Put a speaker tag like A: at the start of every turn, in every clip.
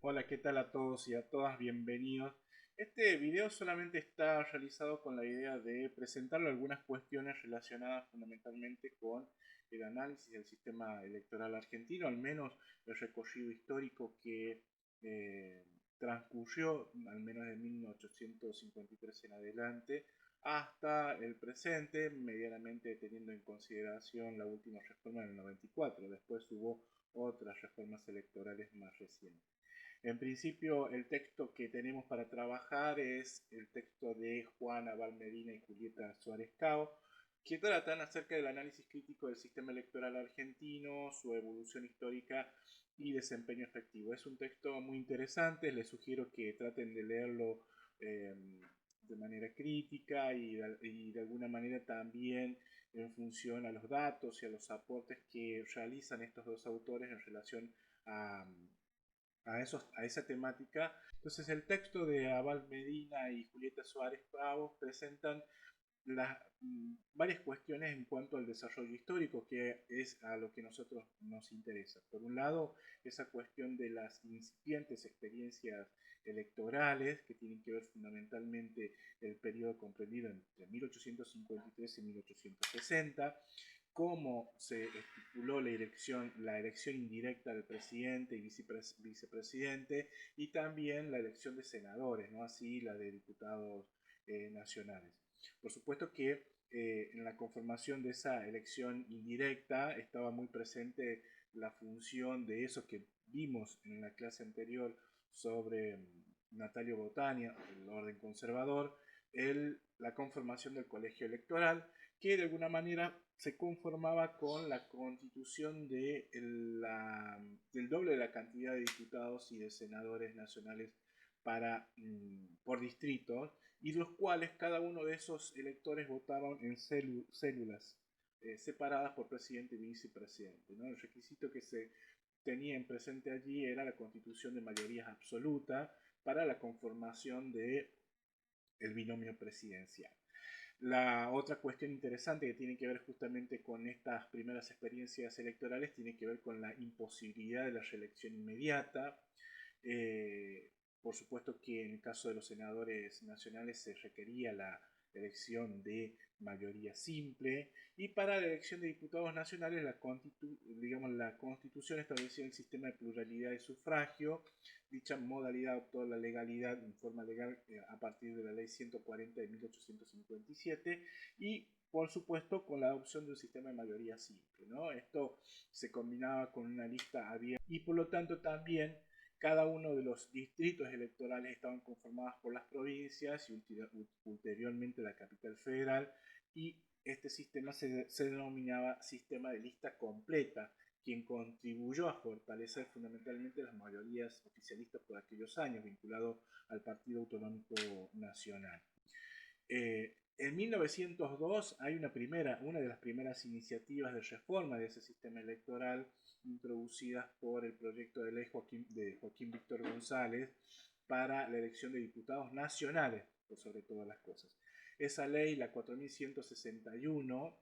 A: Hola, ¿qué tal a todos y a todas? Bienvenidos. Este video solamente está realizado con la idea de presentarle algunas cuestiones relacionadas fundamentalmente con el análisis del sistema electoral argentino, al menos el recorrido histórico que eh, transcurrió, al menos de 1853 en adelante, hasta el presente, medianamente teniendo en consideración la última reforma del 94. Después hubo otras reformas electorales más recientes. En principio, el texto que tenemos para trabajar es el texto de Juana Valmedina y Julieta Suárez Cao, que tratan acerca del análisis crítico del sistema electoral argentino, su evolución histórica y desempeño efectivo. Es un texto muy interesante, les sugiero que traten de leerlo eh, de manera crítica y de alguna manera también en función a los datos y a los aportes que realizan estos dos autores en relación a esa temática. Entonces el texto de Abal Medina y Julieta Suárez Pavos presentan varias cuestiones en cuanto al desarrollo histórico, que es a lo que nosotros nos interesa. Por un lado, esa cuestión de las incipientes experiencias electorales, que tienen que ver fundamentalmente el periodo comprendido entre 1853 y 1860, cómo se estipuló la elección indirecta del presidente y vicepresidente, y también la elección de senadores, ¿no? Así la de diputados nacionales. Por supuesto que en la conformación de esa elección indirecta estaba muy presente la función de eso que vimos en la clase anterior sobre Natalio Botania, el orden conservador, la conformación del colegio electoral, que de alguna manera se conformaba con la constitución del doble de la cantidad de diputados y de senadores nacionales por distrito, y los cuales cada uno de esos electores votaban en células separadas por presidente y vicepresidente, ¿no? El requisito que se tenía en presente allí era la constitución de mayoría absoluta para la conformación de el binomio presidencial. La otra cuestión interesante que tiene que ver justamente con estas primeras experiencias electorales tiene que ver con la imposibilidad de la reelección inmediata. Por supuesto que en el caso de los senadores nacionales se requería la elección de mayoría simple, y para la elección de diputados nacionales la Constitución establecía el sistema de pluralidad de sufragio. Dicha modalidad adoptó la legalidad en forma legal a partir de la Ley 140 de 1857, y por supuesto con la adopción de un sistema de mayoría simple, ¿no? Esto se combinaba con una lista abierta, y por lo tanto también cada uno de los distritos electorales estaban conformados por las provincias y ulteriormente la capital federal, y este sistema se denominaba sistema de lista completa, quien contribuyó a fortalecer fundamentalmente las mayorías oficialistas por aquellos años, vinculado al Partido Autonómico Nacional. En 1902 hay una de las primeras iniciativas de reforma de ese sistema electoral introducidas por el proyecto de ley de Joaquín Víctor González para la elección de diputados nacionales, por sobre todas las cosas. Esa ley, la 4161,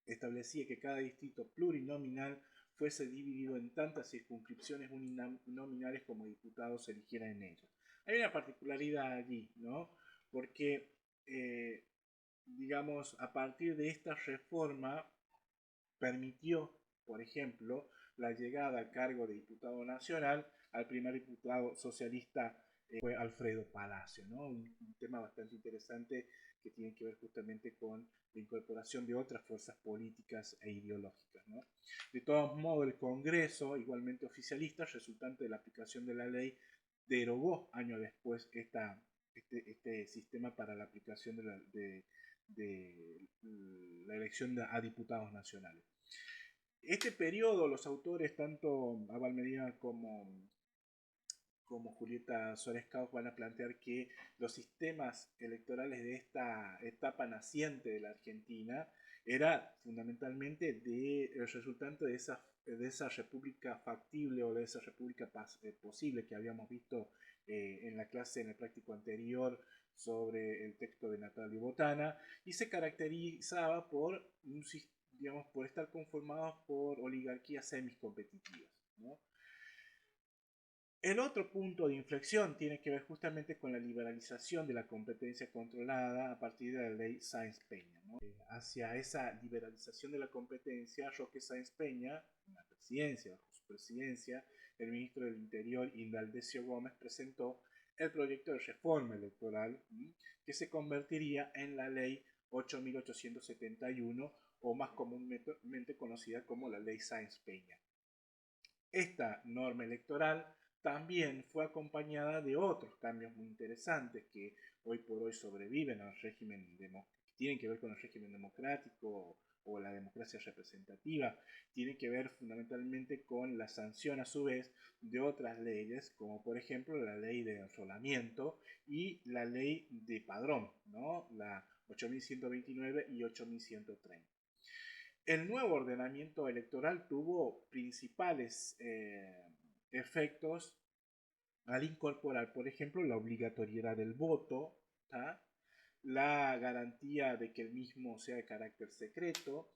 A: establecía que cada distrito plurinominal fuese dividido en tantas circunscripciones uninominales como diputados se eligieran en ellas. Hay una particularidad allí, ¿no? Porque digamos, a partir de esta reforma permitió, por ejemplo, la llegada al cargo de diputado nacional al primer diputado socialista, fue Alfredo Palacio, ¿no? Un tema bastante interesante que tiene que ver justamente con la incorporación de otras fuerzas políticas e ideológicas, ¿no? De todos modos, el Congreso, igualmente oficialista, resultante de la aplicación de la ley, derogó años después este sistema para la aplicación de la elección a diputados nacionales. Este periodo, los autores, tanto Abal Medina como Julieta Suárez Caus, van a plantear que los sistemas electorales de esta etapa naciente de la Argentina era fundamentalmente el resultante de esa república factible o de esa república posible que habíamos visto en la clase, en el práctico anterior, sobre el texto de Natalio Botana, y se caracterizaba por estar conformados por oligarquías semicompetitivas, ¿no? El otro punto de inflexión tiene que ver justamente con la liberalización de la competencia controlada a partir de la ley Sáenz-Peña, ¿no? Hacia esa liberalización de la competencia, Roque Sáenz Peña, en la presidencia, bajo su presidencia, el ministro del Interior, Indalecio Gómez, presentó el proyecto de reforma electoral que se convertiría en la ley 8.871 o más comúnmente conocida como la ley Sáenz Peña. Esta norma electoral también fue acompañada de otros cambios muy interesantes que hoy por hoy sobreviven al régimen que tienen que ver con el régimen democrático o la democracia representativa, tienen que ver fundamentalmente con la sanción a su vez de otras leyes, como por ejemplo la ley de enrolamiento y la ley de padrón, ¿no? La 8.129 y 8.130. El nuevo ordenamiento electoral tuvo principales efectos al incorporar, por ejemplo, la obligatoriedad del voto, ¿tá? La garantía de que el mismo sea de carácter secreto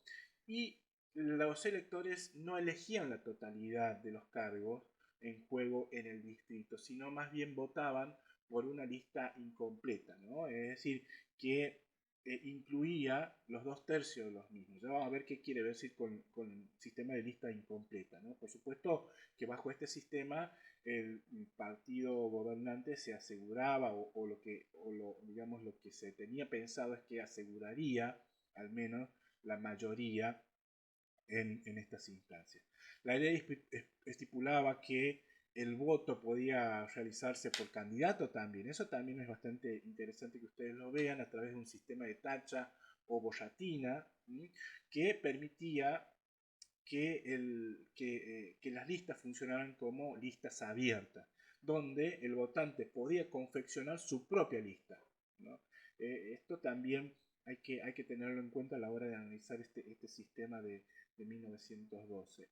A: y los electores no elegían la totalidad de los cargos en juego en el distrito, sino más bien votaban por una lista incompleta, ¿no? Es decir, que incluía los 2/3 de los mismos. Ya vamos a ver qué quiere decir con el sistema de lista incompleta, ¿no? Por supuesto que bajo este sistema el partido gobernante se aseguraba digamos, lo que se tenía pensado es que aseguraría al menos la mayoría en estas instancias. La ley estipulaba que el voto podía realizarse por candidato también. Eso también es bastante interesante que ustedes lo vean a través de un sistema de tacha o boyatina que permitía que las listas funcionaran como listas abiertas, donde el votante podía confeccionar su propia lista, ¿no? Esto también hay que tenerlo en cuenta a la hora de analizar este sistema de 1912.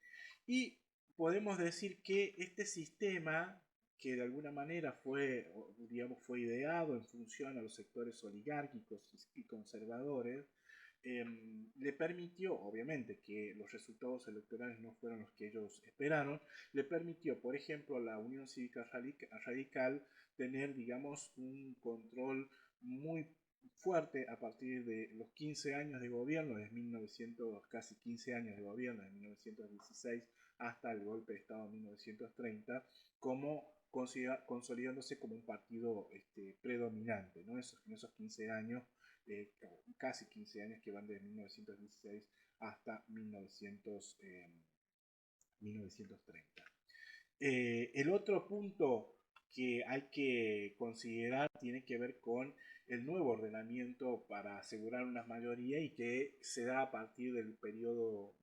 A: Y podemos decir que este sistema, que de alguna manera fue ideado en función a los sectores oligárquicos y conservadores, le permitió, obviamente, que los resultados electorales no fueron los que ellos esperaron, le permitió, por ejemplo, a la Unión Cívica Radical tener, digamos, un control muy fuerte a partir de los 15 años de gobierno, desde 1900, casi 15 años de gobierno, de 1916 hasta el golpe de Estado de 1930, como consolidándose como un partido predominante, ¿no? En esos 15 años, casi 15 años que van desde 1916 hasta 1930. El otro punto que hay que considerar tiene que ver con el nuevo ordenamiento para asegurar una mayoría y que se da a partir del periodo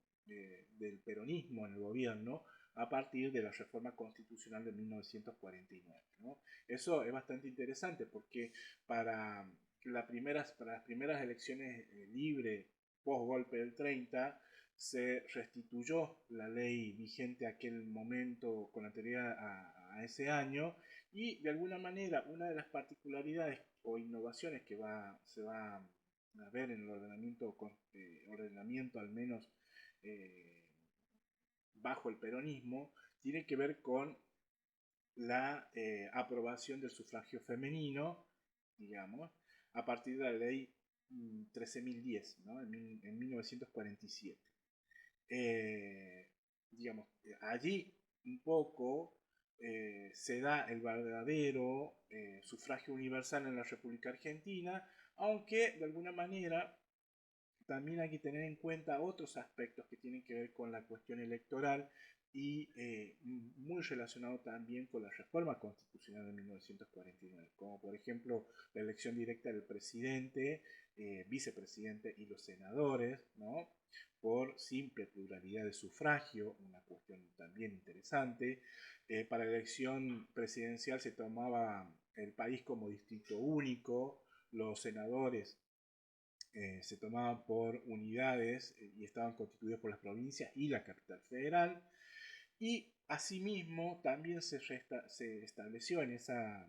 A: del peronismo en el gobierno, a partir de la reforma constitucional de 1949, ¿no? Eso es bastante interesante porque para para las primeras elecciones libres post golpe del 30 se restituyó la ley vigente a aquel momento con anterioridad a ese año y de alguna manera una de las particularidades o innovaciones que se va a ver en el ordenamiento al menos eh, bajo el peronismo tiene que ver con la aprobación del sufragio femenino, digamos, a partir de la ley 13.010, ¿no? en 1947. Digamos, allí un poco se da el verdadero sufragio universal en la República Argentina, aunque de alguna manera también hay que tener en cuenta otros aspectos que tienen que ver con la cuestión electoral y muy relacionado también con la reforma constitucional de 1949, como por ejemplo la elección directa del presidente, vicepresidente y los senadores, ¿no? Por simple pluralidad de sufragio, una cuestión también interesante. Para la elección presidencial se tomaba el país como distrito único, los senadores se tomaban por unidades y estaban constituidos por las provincias y la capital federal. Y asimismo también se estableció en esa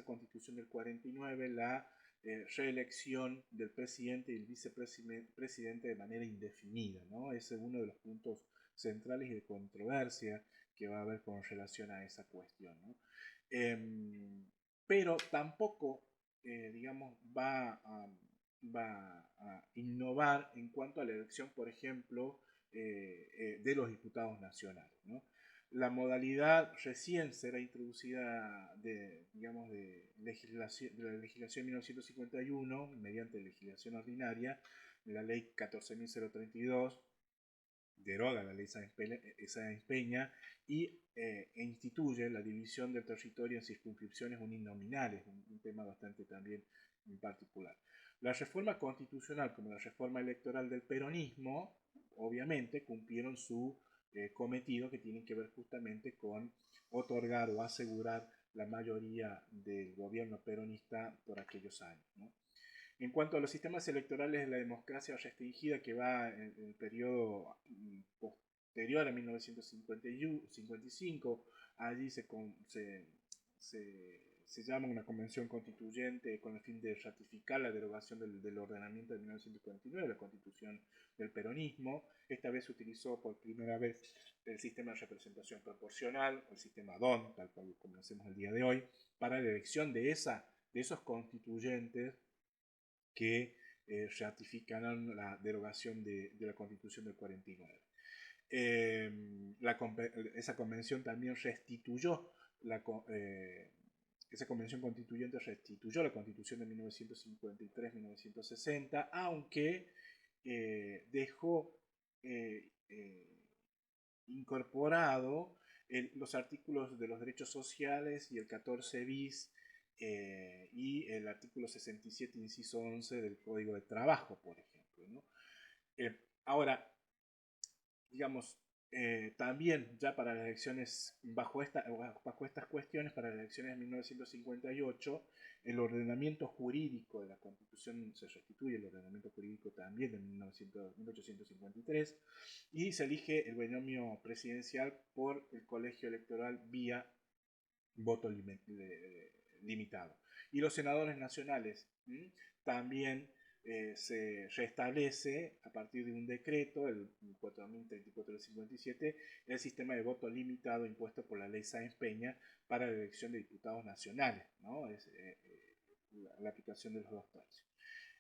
A: constitución del 49 la reelección del presidente y el vicepresidente de manera indefinida, ¿no? Ese es uno de los puntos centrales y de controversia que va a haber con relación a esa cuestión, ¿no? Pero tampoco, digamos, va a innovar en cuanto a la elección, por ejemplo, de los diputados nacionales, ¿no? La modalidad recién será introducida digamos, de la legislación de 1951 mediante legislación ordinaria, la ley 14.032 deroga la ley Sáenz Peña y instituye la división del territorio en circunscripciones uninominales, un tema bastante también en particular. La reforma constitucional como la reforma electoral del peronismo, obviamente, cumplieron su cometido, que tiene que ver justamente con otorgar o asegurar la mayoría del gobierno peronista por aquellos años, ¿no? En cuanto a los sistemas electorales de la democracia restringida, que va en el periodo posterior a 1955, allí se llama una convención constituyente con el fin de ratificar la derogación del ordenamiento de 1949, la constitución del peronismo. Esta vez se utilizó por primera vez el sistema de representación proporcional, o el sistema DON, tal cual lo conocemos el día de hoy, para la elección de esos constituyentes que ratificaron la derogación de la Constitución del 49. Esa convención también restituyó esa convención constituyente restituyó la Constitución de 1953-1960, aunque dejó incorporado los artículos de los derechos sociales y el 14 bis y el artículo 67, inciso 11 del Código de Trabajo, por ejemplo, ¿no? Ahora, digamos, también ya para las elecciones, bajo estas cuestiones, para las elecciones de 1958, el ordenamiento jurídico de la Constitución se restituye, el ordenamiento jurídico también de 1853, y se elige el binomio presidencial por el colegio electoral vía voto limitado. Y los senadores nacionales también se restablece a partir de un decreto, el 4034 del 57, el sistema de voto limitado impuesto por la ley Sáenz Peña para la elección de diputados nacionales, ¿no? Es la aplicación de los 2 tercios.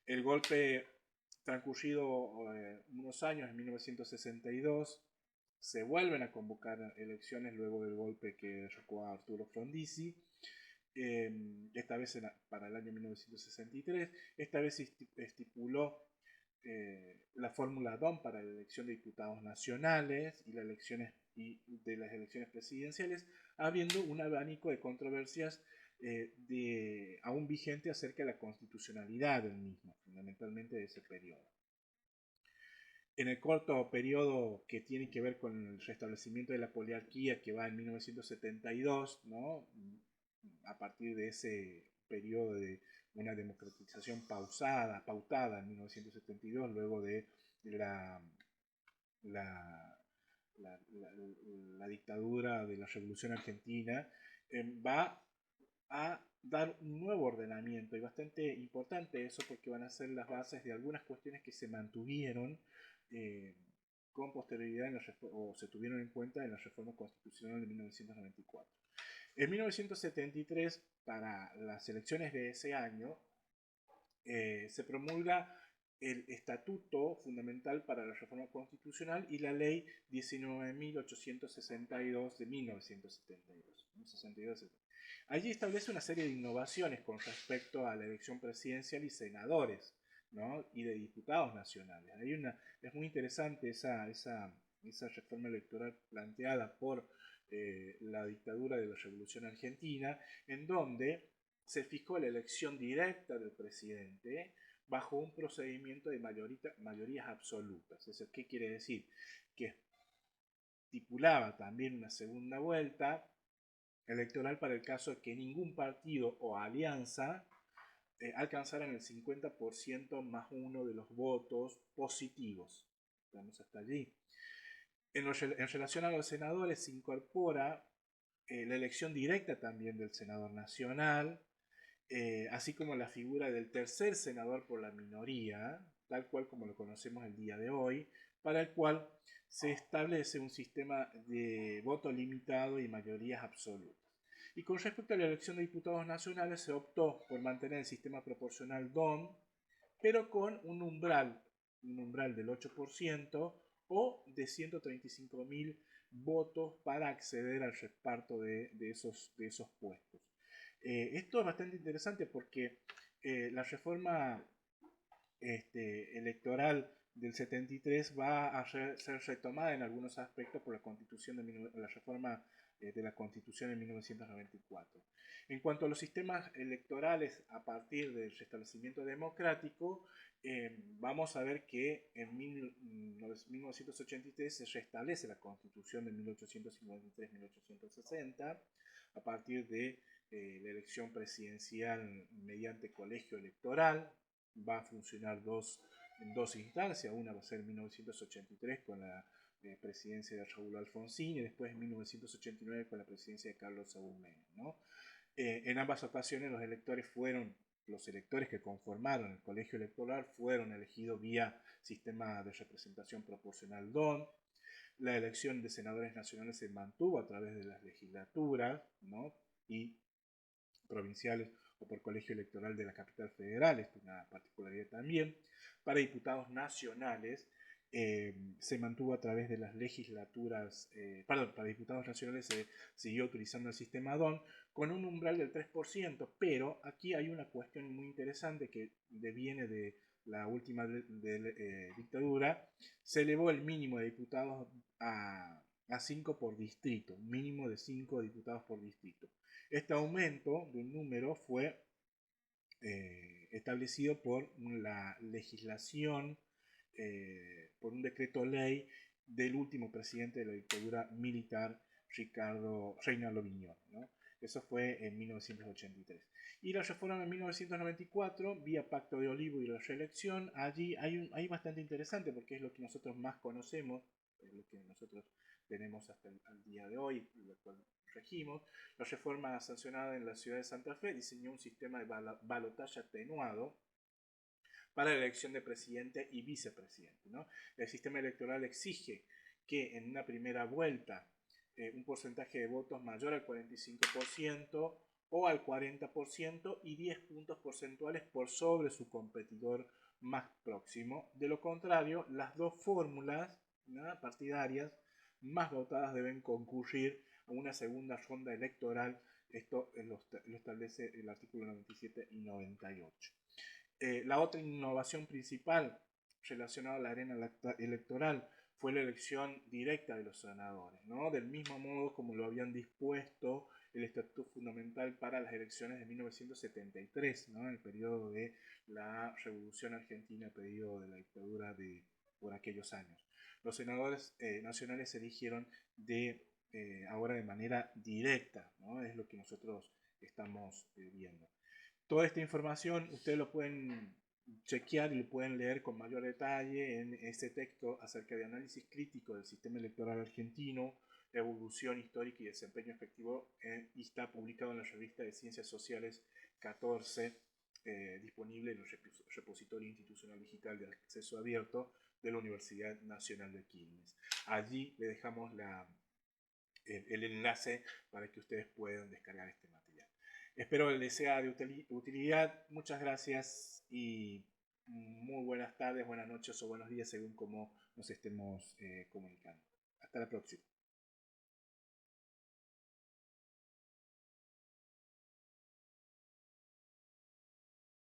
A: El golpe transcurrido unos años, en 1962, se vuelven a convocar elecciones luego del golpe que derrocó a Arturo Frondizi, esta vez para el año 1963. Esta vez se estipuló la fórmula DON para la elección de diputados nacionales y de las elecciones presidenciales, habiendo un abanico de controversias aún vigente acerca de la constitucionalidad del mismo, fundamentalmente de ese periodo. En el corto periodo que tiene que ver con el restablecimiento de la poliarquía, que va en 1972, ¿no? A partir de ese periodo de una democratización pautada en 1972, luego de la dictadura de la Revolución Argentina, va a dar un nuevo ordenamiento, y bastante importante eso, porque van a ser las bases de algunas cuestiones que se mantuvieron con posterioridad o se tuvieron en cuenta en la reforma constitucional de 1994. En 1973, para las elecciones de ese año, se promulga el Estatuto Fundamental para la Reforma Constitucional y la Ley 19.862 de 1972. Allí establece una serie de innovaciones con respecto a la elección presidencial y senadores, ¿no? Y de diputados nacionales. Es muy interesante esa reforma electoral planteada por la dictadura de la Revolución Argentina, en donde se fijó la elección directa del presidente bajo un procedimiento de mayorías absolutas. Es decir, ¿qué quiere decir? Que estipulaba también una segunda vuelta electoral para el caso de que ningún partido o alianza alcanzaran el 50% más uno de los votos positivos. Estamos hasta allí. En relación a los senadores, se incorpora la elección directa también del senador nacional, así como la figura del tercer senador por la minoría, tal cual como lo conocemos el día de hoy, para el cual se establece un sistema de voto limitado y mayorías absolutas. Y con respecto a la elección de diputados nacionales, se optó por mantener el sistema proporcional DON, pero con un umbral del 8% o de 135.000 votos para acceder al reparto de esos puestos. Esto es bastante interesante porque la reforma electoral del 73 va a ser retomada en algunos aspectos por la constitución la reforma de la constitución en 1994. En cuanto a los sistemas electorales a partir del restablecimiento democrático, vamos a ver que en 1983 se restablece la constitución de 1853-1860 a partir de la elección presidencial mediante colegio electoral. Va a funcionar en dos instancias. Una va a ser en 1983 con la presidencia de Raúl Alfonsín y después en 1989 con la presidencia de Carlos Saúl Menem, ¿no? En ambas ocasiones los electores que conformaron el colegio electoral fueron elegidos vía sistema de representación proporcional DON. La elección de senadores nacionales se mantuvo a través de las legislaturas, ¿no? Y provinciales o por colegio electoral de la capital federal, esto es una particularidad también. Para diputados nacionales se mantuvo a través de las legislaturas, para diputados nacionales se siguió utilizando el sistema DON con un umbral del 3%, pero aquí hay una cuestión muy interesante que deviene de la última dictadura. Se elevó el mínimo de diputados a 5 por distrito, un mínimo de 5 diputados por distrito. Este aumento de un número fue establecido por la legislación, por un decreto ley del último presidente de la dictadura militar, Reinaldo Viñón, ¿no? Eso fue en 1983. Y la reforma en 1994, vía Pacto de Olivo y la reelección, allí hay bastante interesante porque es lo que nosotros más conocemos, es lo que nosotros tenemos hasta el día de hoy, lo cual regimos. La reforma sancionada en la ciudad de Santa Fe diseñó un sistema de balotaje atenuado para la elección de presidente y vicepresidente, ¿no? El sistema electoral exige que en una primera vuelta un porcentaje de votos mayor al 45% o al 40% y 10 puntos porcentuales por sobre su competidor más próximo. De lo contrario, las dos fórmulas, ¿no?, partidarias más votadas deben concurrir a una segunda ronda electoral. Esto lo establece el artículo 97 y 98. La otra innovación principal relacionada a la arena electoral fue la elección directa de los senadores, ¿no? Del mismo modo como lo habían dispuesto el Estatuto Fundamental para las elecciones de 1973, ¿no? En el periodo de la Revolución Argentina, el periodo de la dictadura por aquellos años. Los senadores nacionales se eligieron ahora de manera directa, ¿no? Es lo que nosotros estamos viendo. Toda esta información ustedes lo pueden chequear y lo pueden leer con mayor detalle en este texto acerca de análisis crítico del sistema electoral argentino, evolución histórica y desempeño efectivo, y está publicado en la revista de Ciencias Sociales 14, disponible en el repositorio institucional digital de acceso abierto de la Universidad Nacional de Quilmes. Allí le dejamos el enlace para que ustedes puedan descargar este material. Espero que les sea de utilidad. Muchas gracias y muy buenas tardes, buenas noches o buenos días según cómo nos estemos comunicando. Hasta la próxima.